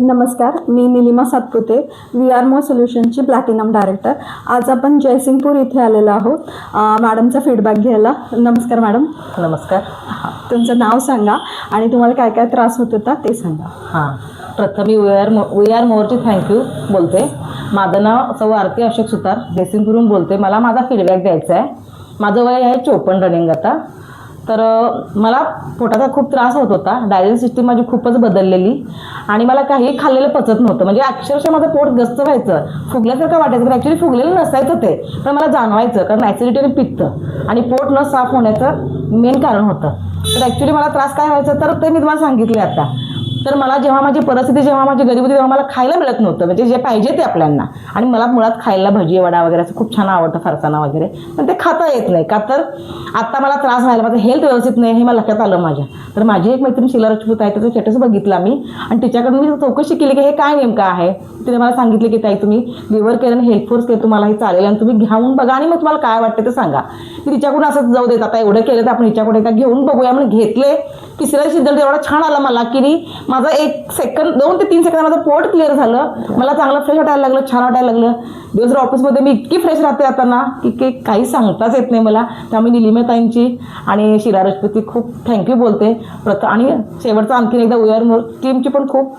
नमस्कार, मी निलिमा सातपुते, VRMO सोल्युशनची प्लॅटिनम डायरेक्टर. आज आपण जयसिंगपूर इथे आलेलो आहोत मॅडमचा फीडबॅक घ्यायला. नमस्कार मॅडम. नमस्कार. तुमचं नाव सांगा आणि तुम्हाला काय काय त्रास होत होता ते सांगा. हां, प्रथम मी वी आर मोरची थँक्यू बोलते. माझं नाव सौ आरती अशोक सुतार, जयसिंगपूरहून बोलते. मला माझा फीडबॅक द्यायचा आहे. माझं वय आहे 54 रनिंग आता. तर मला पोटाचा खूप त्रास होत होता. डायजेस्ट सिस्टीम माझी खूपच बदललेली आणि मला काही खाल्लेलं पचत नव्हतं. म्हणजे अक्षरशः माझं पोट गच्च व्हायचं, फुगल्यासारखं वाटायचं. पण ॲक्च्युली फुगलेलं नसायचं ते, पण मला जाणवायचं, कारण ॲसिडिटी आणि पित्त आणि पोट न साफ होण्याचं मेन कारण होतं. तर ॲक्च्युली मला त्रास काय व्हायचा तर ते मी तुम्हाला सांगितले आता. तर मला जेव्हा माझी परिस्थिती, जेव्हा माझी गरीब होती, तेव्हा मला खायला मिळत नव्हतं. म्हणजे जे पाहिजे ते आपल्याला. आणि मला मुळात खायला भजी वडा वगैरे असं खूप छान आवडतं, फरसाणा वगैरे, पण ते खाता येत नाही. का तर आत्ता मला त्रास व्हायला, माझं हेल्थ व्यवस्थित नाही हे मला लक्षात आलं माझ्या. तर माझी एक मैत्रीण शीला राजपूत आहे, त्याचं स्टेटस बघितला मी आणि तिच्याकडून मी चौकशी केली की हे काय नेमकं आहे. तिने मला सांगितले की ताई तुम्ही लिव्हर केअर आणि हेल्थ फोर्स केअर तुम्हाला हे चालेल आणि तुम्ही घेऊन बघा आणि मग तुम्हाला काय वाटतं ते सांगा. की तिच्याकडून असं जाऊ देत, आता एवढं केलं तर आपण हिच्याकडे का घेऊन बघूया म्हणून घेतले. तिसऱ्या रिझल्ट एवढा छान आला मला की माझं 2 ते 3 सेकंद माझं पोट क्लिअर झालं. मला चांगलं फ्रेश वाटायला लागलं, छान वाटायला लागलं. दिवसभर ऑफिसमध्ये मी इतकी फ्रेश राहते आता ना की काही सांगताच येत नाही मला. त्यामुळे निलिमाताईंची आणि शीला राजपूतची खूप थँक्यू बोलते. आणि शेवटचं आणखीन एकदा वी आर मोर टीमची पण खूप